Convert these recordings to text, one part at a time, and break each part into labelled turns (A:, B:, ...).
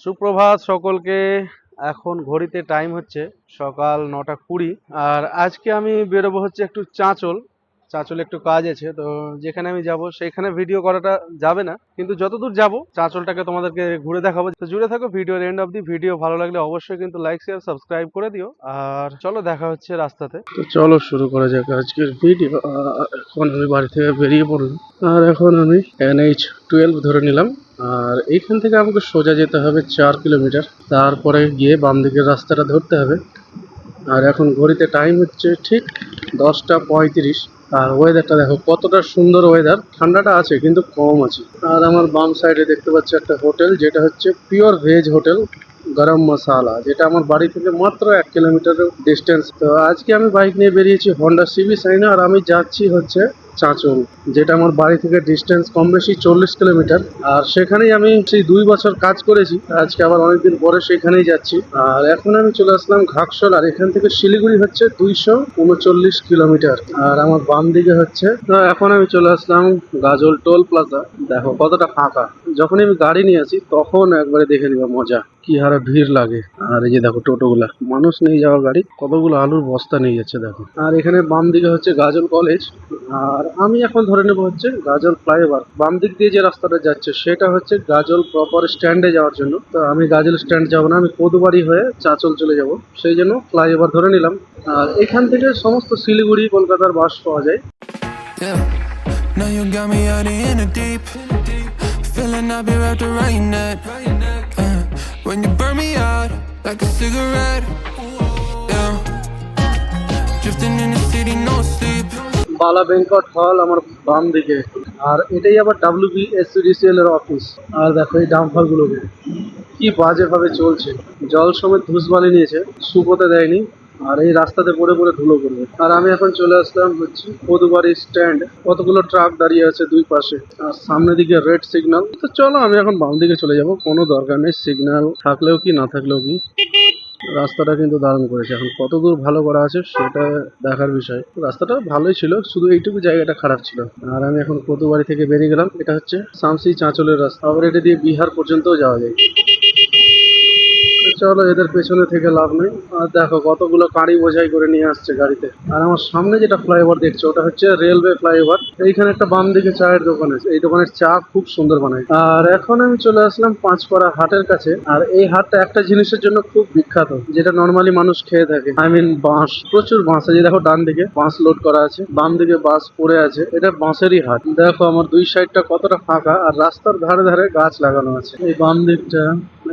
A: সুপ্রভাত সকলকে। এখন ঘড়িতে টাইম হচ্ছে সকাল 9:20। আর আজকে আমি বেরোবো হচ্ছে একটু চাঁচল একটু কাজ আছে, তো যেখানে আমি যাব সেখানে ভিডিও করাটা যাবে না, কিন্তু যতদূর যাব চাঁচলটাকে তোমাদেরকে ঘুরে দেখাবো। তো জুড়ে থাকো ভিডিওর এন্ড অব দি ভিডিও। ভালো লাগলে অবশ্যই কিন্তু লাইক শেয়ার সাবস্ক্রাইব করে দিও। আর চলো দেখা হচ্ছে রাস্তাতে। তো চলো শুরু করা যাক আজকের ভিডিও। এখন আমি বাড়ি থেকে বেরিয়ে পড়লাম, আর এখন আমি NH-12 ধরে নিলাম। আর এইখান থেকে আমাকে সোজা যেতে হবে 4 কিলোমিটার, তারপরে গিয়ে বাম দিকের রাস্তাটা ধরতে হবে। আর এখন ঘড়িতে টাইম হচ্ছে ঠিক 10টা 35। আর ওয়েদারটা দেখো কতটা সুন্দর ওয়েদার, ঠান্ডাটা আছে কিন্তু কম আছে। আর আমার বাম সাইডে দেখতে পাচ্ছি একটা হোটেল, যেটা হচ্ছে পিওর ভেজ হোটেল গরম মশালা, যেটা আমার বাড়ি থেকে মাত্র 1 কিলোমিটার ডিস্টেন্স। তো আজকে আমি বাইক নিয়ে বেরিয়েছি হন্ডা সিবি সাইন, আর আমি যাচ্ছি হচ্ছে চাঁচল, যেটা আমার বাড়ি থেকে ডিস্টেন্স কম বেশি 40 কিলোমিটার। আর সেখানেই আমি সেই 2 বছর কাজ করেছি, আজকে আবার অনেকদিন পরে সেখানেই যাচ্ছি। আর এখন আমি চলে আসলাম ঘাটশোল, আর এখান থেকে শিলিগুড়ি হচ্ছে 239 কিলোমিটার। আর আমার বাম দিকে হচ্ছে, এখন আমি চলে আসলাম গাজল টোল প্লাজা। দেখো কতটা ফাঁকা, যখনই আমি গাড়ি নিয়ে আসি তখন একবারে দেখে নিবা মজা, কি হারে ভিড় লাগে। আর এই যে দেখো টোটোগুলা, মানুষ নিয়ে যাওয়া গাড়ি, কতগুলো আলুর বস্তা নিয়ে যাচ্ছে দেখো। আর এখানে বাম দিকে হচ্ছে গাজল কলেজ। আর আমি এখন ধরে নেবো হচ্ছে গাজল ফ্লাইওভার। বাম দিক দিয়ে যে রাস্তাটা যাচ্ছে সেটা হচ্ছে গাজল প্রপার স্ট্যান্ডে যাওয়ার জন্য। তো আমি গাজল স্ট্যান্ড যাবো না, আমি কদুবাড়ি হয়ে চাঁচল চলে যাব, সেই জন্য ফ্লাইওভার ধরে নিলাম। আর এখান থেকে সমস্ত শিলিগুড়ি কলকাতার বাস পাওয়া যায়।
B: Yeah, now you got me out in the deep. Feeling I'll be wrapped around your neck. When you burn me out like a cigarette. Yeah, drifting in the city, no sleep.
A: বালা বেঙ্কট হল আমার বাম দিকে, আর এটাই আবার WBSCDCL এর office. আর দেখো এই dumper গুলোকে কি বাজে ভাবে চলছে, জল সমেত ধুসবালি নিয়েছে, শুকোতে দেয়নি। আর এই রাস্তাতে পড়ে পড়ে ধুলো করবে। আর আমি এখন চলে আসলাম হচ্ছে কদুবাড়ি স্ট্যান্ড। কতগুলো ট্রাক দাঁড়িয়ে আছে দুই পাশে, আর সামনের দিকে রেড সিগন্যাল। তো চলো আমি এখন বাম দিকে চলে যাব, কোনো দরকার নেই সিগন্যাল থাকলেও কি না থাকলেও কি। রাস্তাটা কিন্তু দারুণ করেছে, এখন কত দূর ভালো করা আছে সেটা দেখার বিষয়। রাস্তাটা ভালোই ছিল, শুধু এইটুকু জায়গাটা খারাপ ছিল। আর আমি এখন কদুবাড়ি থেকে বেরিয়ে গেলাম, এটা হচ্ছে শামসি চাঁচলের রাস্তা, আবার এটা দিয়ে বিহার পর্যন্তও যাওয়া যায়। চলো এদের পেছনে থেকে লাভ নেই। আর দেখো কতগুলো গাড়ি বোঝাই করে নিয়ে আসছে গাড়িতে। আর আমার সামনে যেটা ফ্লাইওভার দেখছো ওটা হচ্ছে রেলওয়ে ফ্লাইওভার। এইখানে একটা বাম দিকে চায়ের দোকান আছে, এই দোকানের চা খুব সুন্দর বানায়। আর এখন আমি চলে আসলাম পাঁচপাড়া হাটের কাছে। আর এই হাটটা একটা জিনিসের জন্য খুব বিখ্যাত, যেটা নর্মালি মানুষ খেয়ে থাকে, আই মিন বাঁশ। প্রচুর বাঁশ আছে, দেখো ডান দিকে বাঁশ লোড করা আছে, বাম দিকে বাঁশ পড়ে আছে। এটা বাঁশেরই হাট। দেখো আমার দুই সাইডটা কতটা ফাঁকা, আর রাস্তার ধারে ধারে গাছ লাগানো আছে। এই বাম দিকটা,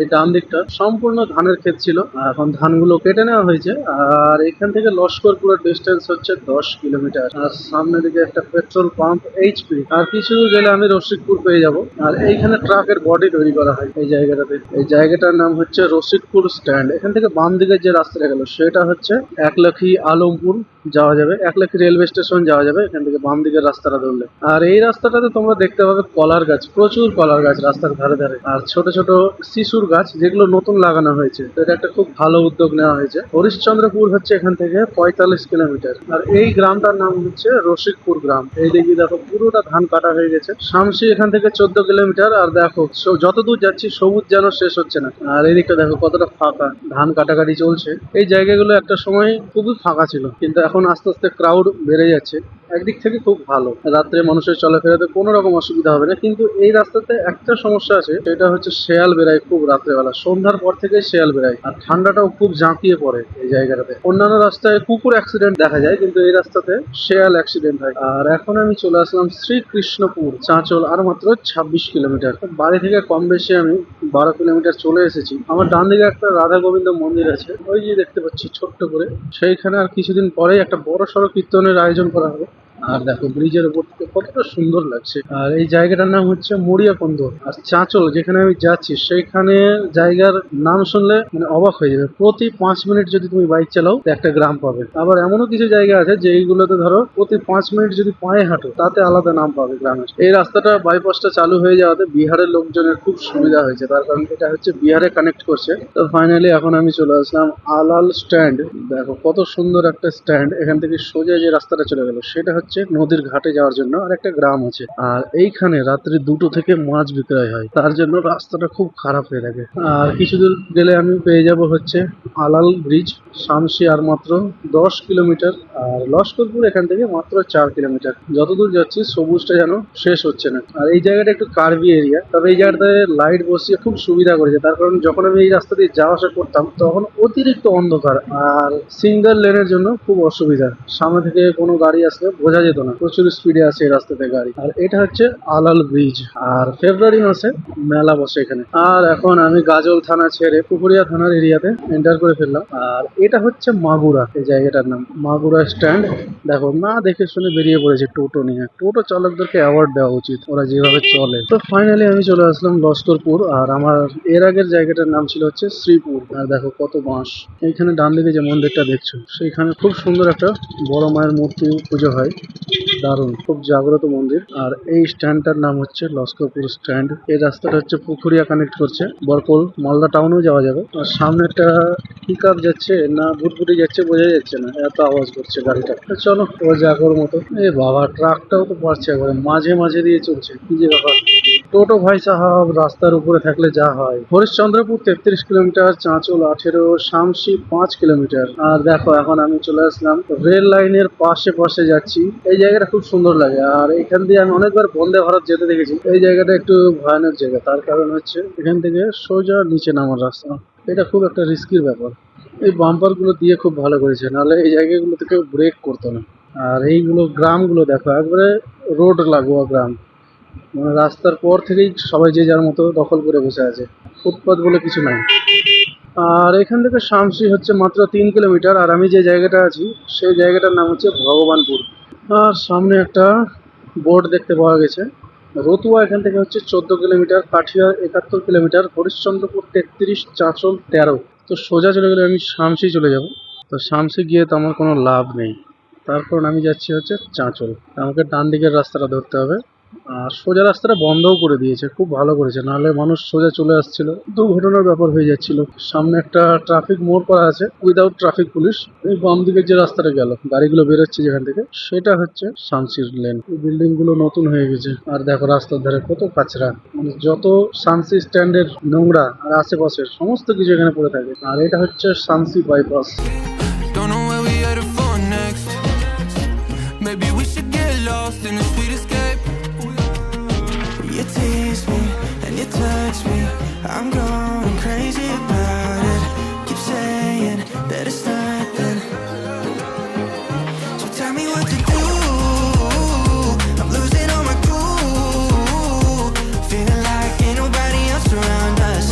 A: এই ডান দিকটা সম্পূর্ণ ধানের ক্ষেত ছিল, এখন ধানগুলো কেটে নেওয়া হয়েছে। আর এখান থেকে লস্করপুরের ডিস্টেন্স হচ্ছে 10 কিলোমিটার। আর সামনের দিকে একটা পেট্রোল পাম্প HP। আর কিছু দূর গেলে আমি রসিকপুর পেয়ে যাব। আর এইখানে ট্রাকের বডি তৈরি করা হয় এই জায়গাটাতে। এই জায়গাটার নাম হচ্ছে রসিকপুর স্ট্যান্ড। এখান থেকে বাম দিকে যে রাস্তাটা গেল সেটা হচ্ছে একলাখি আলমপুর যাওয়া যাবে, একলাখি রেলওয়ে স্টেশন যাওয়া যাবে এখান থেকে বাম দিকের রাস্তাটা ধরলে। আর এই রাস্তাটাতে তোমরা দেখতে পাবে কলার গাছ, প্রচুর কলার গাছ রাস্তার ধারে ধারে, আর ছোট ছোট শিশুর গাছ যেগুলো নতুন লাগানো হয়েছে। তো এটা একটা খুব ভালো উদ্যোগ নেওয়া হয়েছে। হরিশ্চন্দ্রপুর হচ্ছে এখান থেকে 45 কিলোমিটার। আর এই গ্রামটার নাম হচ্ছে রসিকপুর গ্রাম। এই দিকে দেখো পুরোটা ধান কাটা হয়ে গেছে। শামসি এখান থেকে 14 কিলোমিটার। আর দেখো যতদূর যাচ্ছি সবুজ যেন শেষ হচ্ছে না। আর এই দিকটা দেখো কতটা ফাঁকা, ধান কাটাকাটি চলছে। এই জায়গাগুলো একটা সময় খুবই ফাঁকা ছিল, কিন্তু এখন আস্তে আস্তে ক্রাউড বেড়ে যাচ্ছে। একদিক থেকে খুব ভালো, রাত্রে মানুষের চলাফেরাতে কোনো রকম অসুবিধা হবে না। কিন্তু এই রাস্তাতে একটা সমস্যা আছে, সেটা হচ্ছে শেয়াল বেড়ায় খুব রাত্রেবেলা, সন্ধ্যার পর থেকে শেয়াল বেড়ায়। আর ঠান্ডাটাও খুব জাঁকিয়ে পড়ে এই জায়গাটাতে। অন্যান্য রাস্তায় কুকুর অ্যাক্সিডেন্ট দেখা যায়, কিন্তু এই রাস্তাতে শেয়াল অ্যাক্সিডেন্ট হয়। আর এখন আমি চলে আসলাম শ্রীকৃষ্ণপুর চাঁচল, আর মাত্র 26 কিলোমিটার। বাড়ি থেকে কম বেশি আমি 12 কিলোমিটার চলে এসেছি। আমার ডান দিকে একটা রাধা গোবিন্দ মন্দির আছে, ওই যে দেখতে পাচ্ছি ছোট্ট করে, সেইখানে আর কিছুদিন পরেই একটা বড় সড়ো কীর্তনের আয়োজন করা হবে। আর দেখো ব্রিজের উপর থেকে কতটা সুন্দর লাগছে। আর এই জায়গাটার নাম হচ্ছে মরিয়াকন্দ। আর চাঁচল যেখানে আমি যাচ্ছি সেইখানে জায়গার নাম শুনলে মানে অবাক হয়ে যাবে। প্রতি 5 মিনিট যদি তুমি বাইক চালাও তো একটা গ্রাম পাবে। আবার এমনও কিছু জায়গা আছে যেইগুলোতে ধরো প্রতি 5 মিনিট যদি পায়ে হাঁটো তাতে আলাদা নাম পাবে গ্রামের। এই রাস্তাটা বাইপাসটা চালু হয়ে যাওয়াতে বিহারের লোকজনের খুব সুবিধা হয়েছে, তার কারণ এটা হচ্ছে বিহারে কানেক্ট করছে। তো ফাইনালি এখন আমি চলে আসলাম আলাল স্ট্যান্ড। দেখো কত সুন্দর একটা স্ট্যান্ড। এখান থেকে সোজা যে রাস্তাটা চলে গেল সেটা হচ্ছে হচ্ছে নদীর ঘাটে যাওয়ার জন্য, আর একটা গ্রাম আছে। আর এইখানে রাত্রি 2টো থেকে মাছ বিক্রয় হয়, তার জন্য রাস্তাটা খুব খারাপ হয়ে থাকে। আর কিছু দূর গেলে আমি পেয়ে যাব হচ্ছে আলাল ব্রিজ। শামসি আর মাত্র 10 কিলোমিটার, আর লস্করপুর এখান থেকে মাত্র 4 কিলোমিটার। যতদূর যাচ্ছি সবুজটা যেন শেষ হচ্ছে না। আর এই জায়গাটা একটু কার্ভি এরিয়া, তবে এই জায়গাটায় লাইট বসিয়ে খুব সুবিধা করেছে। তার কারণ যখন আমি এই রাস্তা দিয়ে যাওয়া আসা করতাম তখন অতিরিক্ত অন্ধকার, আর সিঙ্গেল লেনের জন্য খুব অসুবিধা। সামনে থেকে কোনো গাড়ি আসলে বোঝা যেত না, প্রচুর স্পিডে আসে এই রাস্তাতে গাড়ি। আর এটা হচ্ছে আলাল ব্রিজ। আর ফেব্রুয়ারি মাসে মেলা বসে এখানে। আর এখন আমি গাজল থানা ছেড়ে পুকুরিয়া থানার এরিয়াতে এন্টার করে ফেললাম। আর এটা হচ্ছে মাগুরা, এই জায়গাটার নাম মাগুরা স্ট্যান্ড। দেখো না দেখে শুনে বেরিয়ে পড়েছে টোটো নিয়ে। টোটো চালকদেরকে অ্যাওয়ার্ড দেওয়া উচিত, ওরা যেভাবে চলে। তো ফাইনালি আমি চলে আসলাম লস্করপুর। আর আমার এর আগের জায়গাটার নাম ছিল হচ্ছে শ্রীপুর। আর দেখো কত বাঁশ। এইখানে ডান দিকে যে মন্দিরটা দেখছো সেইখানে খুব সুন্দর একটা বড় মায়ের মূর্তি পুজো হয়, দারুণ, খুব জাগ্রত মন্দির। আর এই স্ট্যান্ডটার নাম হচ্ছে লস্করপুর স্ট্যান্ড। এই রাস্তাটা হচ্ছে পুকুরিয়া কানেক্ট করছে, বরকল মালদা টাউনেও যাওয়া যাবে। আর সামনে একটা পিক আপ যাচ্ছে না ভুটভুটি যাচ্ছে বোঝা যাচ্ছে না, এত আওয়াজ করছে গাড়িটা। তো চলো ও জাগর মতো। এ বাবা, ট্রাকটাও তো পারছে একবারে মাঝে মাঝে দিয়ে চলছে, কি যে ব্যাপার। টোটো ভাই সাহাব রাস্তার উপরে থাকলে যা হয়। Harishchandrapur 33 kilometer, Chanchal 18, Shamsi 5 kilometer. আর দেখো এখন আমি চলে আসলাম রেল লাইনের পাশে পাশে যাচ্ছি। এই জায়গাটা খুব সুন্দর লাগে। আর এখান দিয়ে আমি অনেকবার বন্দে ভারত যেতে দেখেছি। এই জায়গাটা একটু ভয়ানক জায়গা, তার কারণ হচ্ছে এখান থেকে সোজা নিচে নামার রাস্তা। এটা খুব একটা রিস্কির ব্যাপার। এই বাম্পার গুলো দিয়ে খুব ভালো করেছে, নাহলে এই জায়গাগুলোতে কেউ ব্রেক করতো না। আর এইগুলো গ্রামগুলো দেখো, একবারে রোড লাগোয়া গ্রাম, মানে রাস্তার পর থেকেই সবাই যে যার মতো দখল করে বসে আছে, ফুটপাত বলে কিছু নাই। আর এখান থেকে শামসি হচ্ছে মাত্র 3 কিলোমিটার। আর আমি যে জায়গাটা আছি সেই জায়গাটার নাম হচ্ছে ভগবানপুর। আর সামনে একটা বোর্ড দেখতে পাওয়া গেছে। রতুয়া এখান থেকে হচ্ছে 14 কিলোমিটার, কাঠিয়া 71 কিলোমিটার, হরিশ্চন্দ্রপুর 33, চাঁচল 13। তো সোজা চলে গেলে আমি শামসি চলে যাব। তো শামসি গিয়ে তো আমার কোনো লাভ নেই, তার কারণ আমি যাচ্ছি হচ্ছে চাঁচল। আমাকে ডান দিকের রাস্তাটা ধরতে হবে। আর সোজা রাস্তাটা বন্ধও করে দিয়েছে, খুব ভালো করেছে, নাহলে মানুষ সোজা চলে আসছিল, দুর্ঘটনার ব্যাপার হয়ে যাচ্ছিল। সামনে একটা ট্রাফিক মোড় করা আছে উইদাউট ট্রাফিক পুলিশ। এই বাম দিকের যে রাস্তাটা গেল গাড়িগুলো বেরোচ্ছে যেখান থেকে, সেটা হচ্ছে শামসির লেন। এই বিল্ডিং গুলো নতুন হয়ে গেছে। আর দেখো রাস্তার ধারে কত কাঁচরা, মানে যত শামসি স্ট্যান্ডের নোংরা আর আশেপাশের সমস্ত কিছু এখানে পড়ে থাকে। আর এটা হচ্ছে Samsi bypass.
B: Don't know where we headed for next. Maybe we should get lost in a sweet escape. You tease me and you touch me, I'm going crazy about it. Keep saying that it's nothing, so tell me what to do. I'm losing all my cool, feeling like ain't nobody else around us.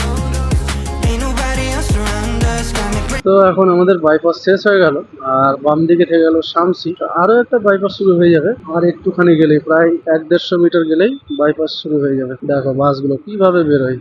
B: Ain't nobody else around us. Got me
A: তো এখন আমাদের bypass শেষ হয়ে গেল, আর বাম দিকে থেকে গেল শামসি। আরো একটা বাইপাস শুরু হয়ে যাবে, আর একটুখানি গেলেই প্রায় 1-150 মিটার গেলেই বাইপাস শুরু হয়ে যাবে। দেখো বাসগুলো কিভাবে বেরোয়,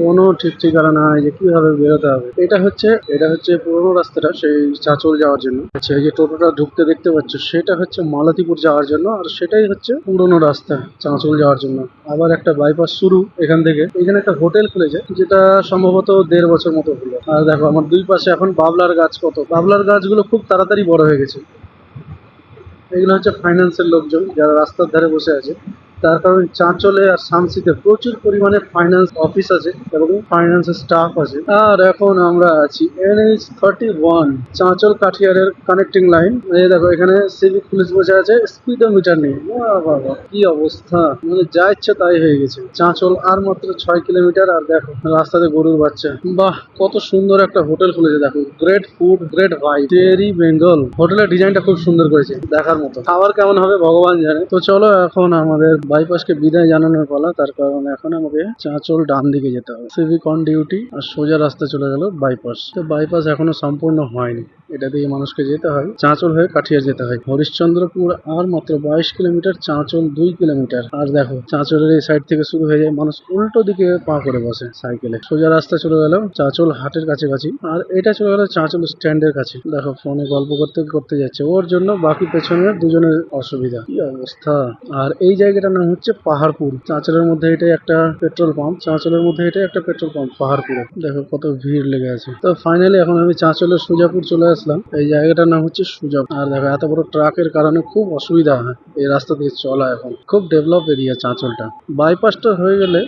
A: কোনো ঠিক ঠিকানা নাই যে কিভাবে বেরোতে হবে। এটা হচ্ছে পুরোনো রাস্তাটা সেই চাঁচল যাওয়ার জন্য। আচ্ছা, এই যে টোটোটা ঢুকতে দেখতে পাচ্ছ সেটা হচ্ছে মালতীপুর যাওয়ার জন্য, আর সেটাই হচ্ছে পুরোনো রাস্তা চাঁচল যাওয়ার জন্য। আবার একটা বাইপাস শুরু এখান থেকে। এখানে একটা হোটেল খুলেছে যেটা সম্ভবত 1.5 বছর মতো হলো। আর দেখো আমার দুই পাশে এখন বাবলার গাছ, কত বাবলার গাছগুলো খুব তাড়াতাড়ি বড় হয়ে গেছে। এগুলো হচ্ছে ফাইন্যান্সের লোকজন যারা রাস্তার ধারে বসে আছে। তার কারণ চাঁচলে আর শামসিতে প্রচুর পরিমাণে ফাইন্যান্স অফিস আছে এবং ফাইন্যান্সের স্টাফ আছে। আর এখন আমরা আছি NH31 চাঁচল কাঠিয়ারের কানেক্টিং লাইন। এই দেখো এখানে সিভিক পুলিশ বসে আছে, স্পিডোমিটার নেই। বাবা কি অবস্থা, মানে যা ইচ্ছে তাই হয়ে গেছে। চাঁচল আর মাত্র 6 কিলোমিটার। আর দেখো রাস্তাতে গরুর বাচ্চা। বাহ কত সুন্দর একটা হোটেল খুলেছে দেখো, গ্রেট ফুড গ্রেট ভাই টেরি বেঙ্গল। হোটেলের ডিজাইনটা খুব সুন্দর করেছে, দেখার মতো। খাবার কেমন হবে ভগবান জানে। তো চলো এখন আমাদের বাইপাসকে বিদায় জানানোর পালা, তার কারণ এখন আমাকে চাঁচল ডান দিকে যেতে হবে। Civic on duty. আর সোজা রাস্তা চলে গেল বাইপাস। তো বাইপাস এখনো সম্পূর্ণ হয়নি, এটা দিয়ে মানুষকে যেতে হয় চাঁচল হয়ে কাঠিয়ার যেতে হয়। হরিশ্চন্দ্রপুর আর মাত্র 22 কিলোমিটার, চাঁচল 2 কিলোমিটার। আর দেখো চাঁচলের এই সাইড থেকে শুরু হয়ে যায়, মানুষ উল্টো দিকে পা করে বসে সাইকেলে। সোজা রাস্তা চলে গেল চাঁচল হাটের কাছাকাছি। আর এটা চলে গেল চাঁচল স্ট্যান্ডের কাছে। দেখো ফোনে গল্প করতে করতে যাচ্ছে, ওর জন্য বাকি পেছনে দুজনের অসুবিধা, কি অবস্থা। আর এই জায়গাটার নাম হচ্ছে পাহাড়পুর। চাঁচলের মধ্যে এটাই একটা পেট্রোল পাম্প, চাঁচলের মধ্যে এটাই একটা পেট্রোল পাম্প পাহাড়পুরে। দেখো কত ভিড় লেগে আছে। তো ফাইনালি এখন আমি চাঁচলের সুজাপুর চলে আসলাম। এই জায়গাটার নাম হচ্ছে সুজাপুর। আর দেখো এত বড় ট্রাকের কারণে খুব অসুবিধা হয় এই রাস্তা দিয়ে চলা। এখন খুব ডেভেলপ এরিয়া চাঁচলটা। বাইপাসটা হয়ে গেলে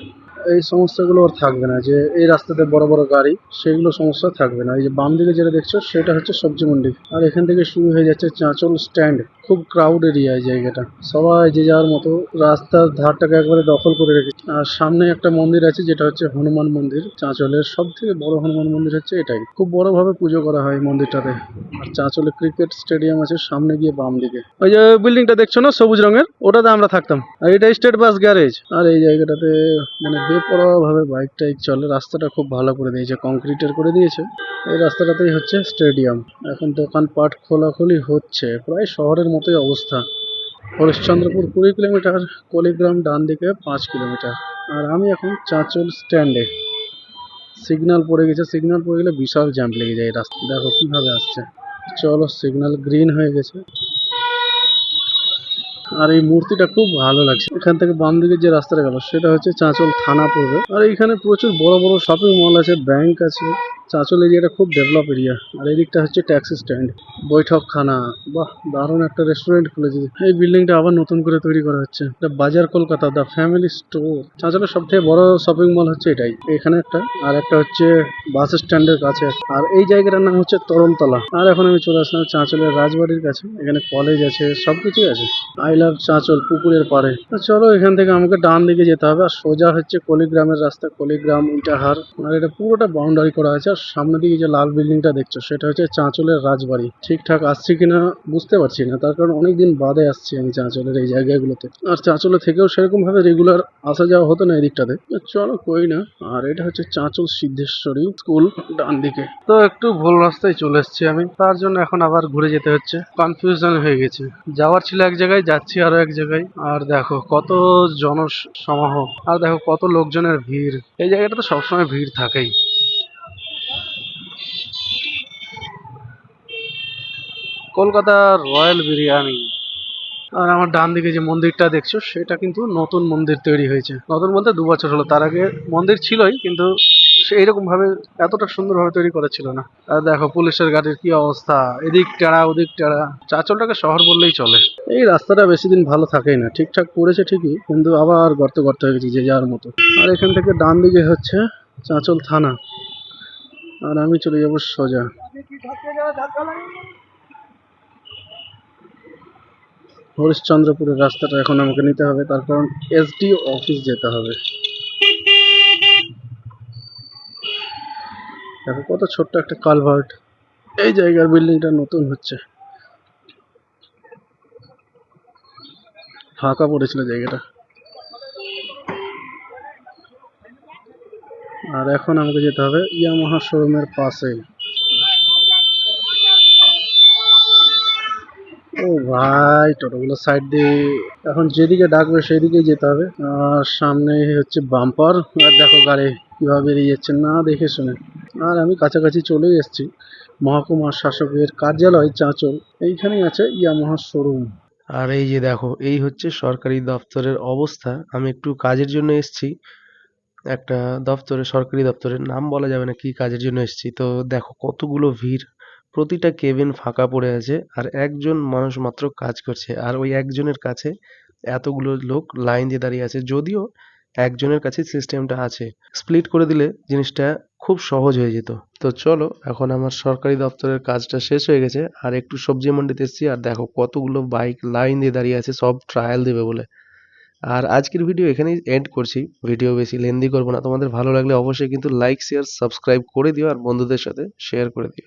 A: এই সমস্যাগুলো আর থাকবে না, যে এই রাস্তাতে বড় বড় গাড়ি সেগুলো সমস্যা থাকবে না। এই যে বাম দিকে যেটা দেখছো সেটা হচ্ছে সবজি মন্ডি, আর এখান থেকে শুরু হয়ে যাচ্ছে চাঁচল স্ট্যান্ড। খুব ক্রাউড এরিয়া এই জায়গাটা, সবাই যে যার মতো রাস্তার ধারটাকে একবারে দখল করে রেখেছে। আর সামনে একটা মন্দির আছে যেটা হচ্ছে হনুমান মন্দির। চাঁচলের সব থেকে বড় হনুমান মন্দির হচ্ছে এটাই, খুব বড় ভাবে পুজো করা হয় এই মন্দিরটাতে। আর চাঁচলে ক্রিকেট স্টেডিয়াম আছে সামনে গিয়ে বাম দিকে। ওই যে বিল্ডিংটা দেখছো না সবুজ রঙের, ওটাতে আমরা থাকতাম। আর এটা স্টেট বাস গ্যারেজ। আর এই জায়গাটাতে মানে বেপরোয়া ভাবে বাইক টাইক চলে। রাস্তাটা খুব ভালো করে দিয়েছে, কংক্রিটের করে দিয়েছে। এই রাস্তাটাতেই হচ্ছে স্টেডিয়াম। এখন দোকানপাট খোলাখুলি হচ্ছে, প্রায় শহরের মতোই অবস্থা। হরিশ্চন্দ্রপুর 20 কিলোমিটার, কলিগ্রাম ডান দিকে 5 কিলোমিটার। আর আমি এখন চাঁচল স্ট্যান্ডে। সিগন্যাল পড়ে গেছে, সিগন্যাল পড়ে গেলে বিশাল জ্যাম লেগে যায় রাস্তা। দেখো কিভাবে আসছে। চলো, সিগন্যাল গ্রিন হয়ে গেছে। আর এই মূর্তিটা খুব ভালো লাগছে। এখান থেকে বাম দিকে যে রাস্তাটা গেল সেটা হচ্ছে চাঁচল থানা পড়বে। আর এখানে প্রচুর বড় বড় শপিং মল আছে, ব্যাংক আছে। চাঁচল এরিয়াটা খুব ডেভেলপ এরিয়া। আর এদিকটা হচ্ছে ট্যাক্সি স্ট্যান্ড, বৈঠকখানা। বাহ, দারুণ একটা রেস্টুরেন্ট খুলেছে। এই বিল্ডিংটা আবার নতুন করে তৈরি করা হচ্ছে। এটা বাজার কলকাতা দ্য ফ্যামিলি স্টোর। চাঁচলের সব থেকে বড় শপিং মল হচ্ছে এটাই, এখানে একটা। আর একটা হচ্ছে বাস স্ট্যান্ডের কাছে। আর এই জায়গাটার নাম হচ্ছে তরমতলা। আর এখন আমি চলে আসলাম চাঁচলের রাজবাড়ির কাছে। এখানে কলেজ আছে, সবকিছুই আছে। আই লাভ চাঁচল, পুকুরের পাড়ে। তো চলো, এখান থেকে আমাকে ডান দিকে যেতে হবে। আর সোজা হচ্ছে কলিগ্রামের রাস্তা, কলিগ্রাম ইটাহার। আর এটা পুরোটা বাউন্ডারি করা আছে। আর সামনের দিকে যে লাল বিল্ডিংটা দেখছো সেটা হচ্ছে চাঁচলের রাজবাড়ি। ঠিকঠাক আসছি কিনা বুঝতে পারছি না, তার কারণ অনেকদিন বাদে আসছি আমি চাঁচলের এই জায়গাগুলোতে। আর চাঁচলে থেকেও সেরকম ভাবে রেগুলার আসা যাওয়া হতো না এদিকটাতে। তো চলো, কই না। আর এটা হচ্ছে চাঁচল সিদ্ধেশ্বরী স্কুল ডান দিকে। তো একটু ভুল রাস্তায় চলে এসেছি আমি, তার জন্য এখন আবার ঘুরে যেতে হচ্ছে। কনফিউশন হয়ে গেছে, যাওয়ার ছিল এক জায়গায়, যাচ্ছি আরো এক জায়গায়। আর দেখো কত জনসমাহ, আর দেখো কত লোকজনের ভিড়। এই জায়গাটা তো সবসময় ভিড় থাকেই। কলকাতার রয়্যাল বিরিয়ানি। আর আমার ডান দিকে যে মন্দিরটা দেখছো সেটা কিন্তু নতুন মন্দির তৈরি হয়েছে। নতুন বলতে 2 বছর হলো, তার আগে মন্দির ছিলই, কিন্তু এইরকম ভাবে এতটা সুন্দরভাবে তৈরি করা ছিল না। আর দেখো পুলিশের গাড়ির কি অবস্থা, এদিক টেরা ওদিক টেরা। চাঁচলটাকে শহর বললেই চলে। এই রাস্তাটা বেশি দিন ভালো থাকেই না, ঠিকঠাক করেছে ঠিকই, কিন্তু আবার গর্ত গর্ত হয়ে গেছে যে যার মতো। আর এখান থেকে ডান দিকে হচ্ছে চাঁচল থানা। আর আমি চলে যাবো সোজা। হরিশ্চন্দ্রপুরের রাস্তাটা এখন আমাকে নিতে হবে, তার কারণ এসডি অফিস যেতে হবে। দেখো কত ছোট্ট একটা কালভার্ট। এই জায়গার বিল্ডিংটা নতুন হচ্ছে, ফাঁকা পড়েছিল জায়গাটা। আর এখন আমাকে যেতে হবে ইয়ামাহা শোরুমের পাশে। ও ভাই, টোটোগুলো সাইড দিয়ে এখন যেদিকে ডাকবে সেই দিকেই যেতে হবে। আর সামনে হচ্ছে বাম্পার। আর দেখো গাড়ি কিভাবে বেরিয়ে যাচ্ছে না দেখে শুনে। আর আমি কাছাকাছি চলেই এসেছি। মহকুমা শাসকের কার্যালয় চাঁচল, এইখানেই আছে ইয়ামাহা শোরুম।
C: আর এই যে দেখো, এই হচ্ছে সরকারি দপ্তরের অবস্থা। আমি একটু কাজের জন্য এসেছি একটা দপ্তরে, সরকারি দপ্তরের নাম বলা যাবে না কি কাজের জন্য এসেছি। তো দেখো কতগুলো ভিড়, প্রতিটা কেবিন ফাঁকা পড়ে আছে, আর একজন মানুষ মাত্র কাজ করছে। আর ওই একজনের কাছে এতগুলো লোক লাইন দিয়ে দাঁড়িয়ে আছে। যদিও একজনের কাছে সিস্টেমটা আছে, স্প্লিট করে দিলে জিনিসটা খুব সহজ হয়ে যেত। তো চলো, এখন আমার সরকারি দপ্তরের কাজটা শেষ হয়ে গেছে, আর একটু সবজি মন্ডিতে এসেছি। আর দেখো কতগুলো বাইক লাইন দিয়ে দাঁড়িয়ে আছে, সব ট্রায়াল দেবে বলে। আর আজকের ভিডিও এখানেই এন্ড করছি। ভিডিও বেশি লেন্দি করবো না। তোমাদের ভালো লাগলে অবশ্যই কিন্তু লাইক শেয়ার সাবস্ক্রাইব করে দিও, আর বন্ধুদের সাথে শেয়ার করে দিও।